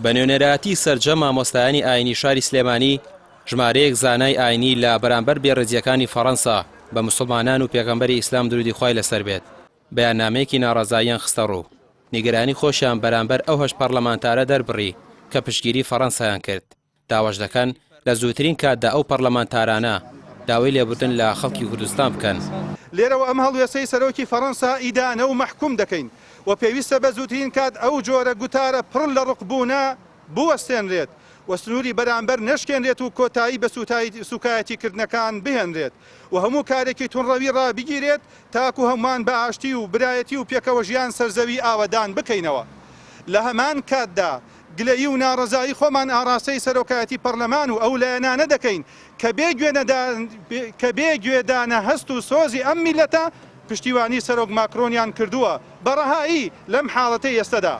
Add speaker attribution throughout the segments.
Speaker 1: بە نوێنەراتی سەرجەم مامۆستایانی ئاینی شاری سلێمانی ژمارەیەک زانای ئاینی لە بەرامبەر بێڕێزیەکانی فەڕەنسا بە موسڵمانان و پێغەمبەری ئیسلام درودی خوای لەسەر بێت بەیاننامەیەکی ناڕەزاییان خستە ڕوو نیگەرانی خۆشیان بەرامبەر ئەو هەش پەرلەمانتارە دەربڕی کە پشتگیری فەڕەنسایان کرد داواش دەکەن لە زووترین کاتدا ئەو پەرلەمانتارانە داوای لێبوردن لە خەڵکی کوردستان بکەن.
Speaker 2: لێرەوە ئەم هەڵوێستەی سەرۆکی فەڕەنسا ئیدانە و مەحکوم دەکەین و پێویستە بە زووترین کات ئەو جۆرە گوتارە پڕ لە ڕقبوونە بوەستێنرێت و سنووری بەرامبەر نەشکێنرێت و کۆتایی بە سوکایەتیکردنەکان بهێنرێت و هەموو کارێکی تونڕەوی ڕابگیرێت تاکو هەمومان بە ئاشتی و برایەتی و پێکەوە ژیان سەرزەوی ئاوەدان بکەینەوە. لە هەمان کاتدا گلەیی و ناڕەزایی خۆمان ئاراستەی سەرۆکایەتی پەرلەمان و ئەو لایەنانە دەکەین کە بێ گوێدانە هەست و سۆزی ئەم میلەتە پشتیوانی سەرۆک ماکرۆنیان کردووە بەڕەهایی لەم حاڵەتەی ئێستادا.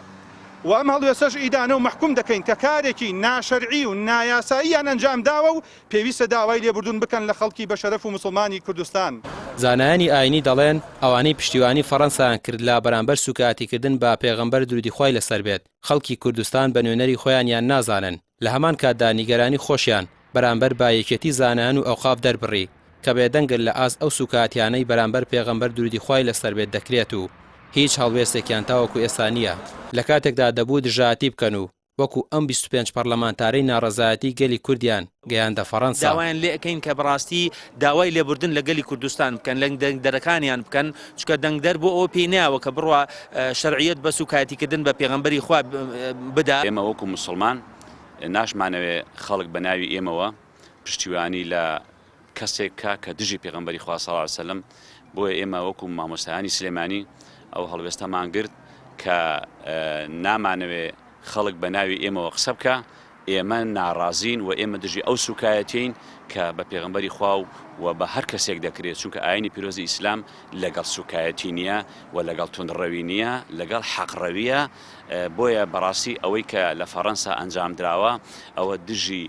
Speaker 2: و ئەم هەڵوێستەش ئیدانە و مەحکوم دەکەین کە کارێکی ناشەرعی و نایاساییان ئەنجام داوە و پێویستە داوای لێبوردون بکەن لە خەڵکی بەشەرەف و مسلمانی کوردستان.
Speaker 1: زانایانی ئاینی دەڵێن ئەوانەی پشتیوانی فەڕەنسایان کرد لە بەرامبەر سوکاتیکردن بە پێغەمبەر درودی خوای لەسەر بێت خەڵکی کوردستان بە نوێنەری خۆیان یان نازانن لە هەمان کاتدا نیگەرانی خۆشیان بەرامبەر با یەکێتی زانایان و ئەوقاف دەربڕی کە بێدەنگن لە ئاست ئەو سوکاتیانەی بەرامبەر پێغەمبەر درودی خوای لەسەر بێت دەکرێت و هیچ هەڵوێستێکیان تاوەکو ئێستا نییە لە کاتێکدا دەبوو دژاتی بکەن و وەکو ئەم 25 پەرلەمانتارەی ناڕەزایەتی گەلی کوردیان گەیاندە فەڕەنسا
Speaker 3: داوایان لێ ئەەکەین کە بەڕاستی داوای لێبوردن لە گەلی کوردستان بکەن لە دەنگدەرەکانیان بکەن چکە دەنگدەر بۆ ئەو پێی ناوە کە بڕوا شەرعیەت بە سوکایەتیکردن بە پێغەمبەری خوا بدا.
Speaker 4: ئێمە وەکو موسڵمان ناشمانەوێ خەڵک بە ناوی ئێمەوە پشتیوانی لە کەسێک کە دژی پێغەمبەری خوا صلی الله علیه و سلم بۆیە ئێمە وەکو مامۆستایانی سلێمانی ئەو هەڵوێستەمان گرت کە نامانەوێ خەڵک بە ناوی ئێمەوە قسە بکە ئێمە ناڕازین و ئێمە دژی ئەو سوکایەتین کە بە پێغەمبەری خوا و بە هەر کەسێک دەکرێت چونکە ئاینی پیرۆزی ئیسلام لەگەڵ سوکایەتی نییە و لەگەڵ توندڕەوی نییە لەگەڵ حەقڕەویە بۆیە بەڕاستی ئەوەی کە لە فەڕەنسا ئەنجام دراوە ئەوە دژی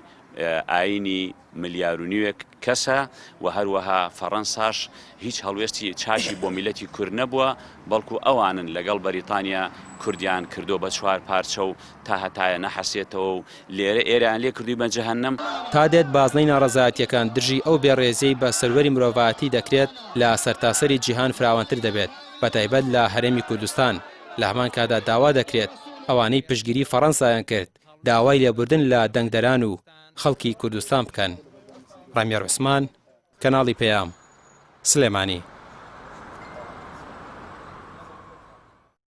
Speaker 4: ئاینی ملیار و نیوێک کەسە و هەروەها فەڕەنساش هیچ هەڵوێستی چاشی بۆ میلەتی کورد نەبووە بەڵکو ئەوانن لەگەڵ بەریتانیا کوردیان کردو بە 4 پارچە و تا هەتایە نەحەسێتەوە و لێرە ئێران لێ کردوی بە جەهەنەم.
Speaker 1: تا دێت بازنەی ناڕەزایەتیەکان دژی ئەو بێڕێزەی بە سەروەری مرۆڤایەتی دەکرێت لە سەرتاسەری جیهان فراوانتر دەبێت بەتایبەت لە هەرێمی کوردستان لە هەمان کادا داوا دەکرێت ئەوانەی پشتگیری فەڕەنسایان کرد داوای لێبوردن لە دەنگدەران و خەڵکی کوردستان بکەن. ڕامێر عوسمان، کەناڵی پەیام، سلێمانی.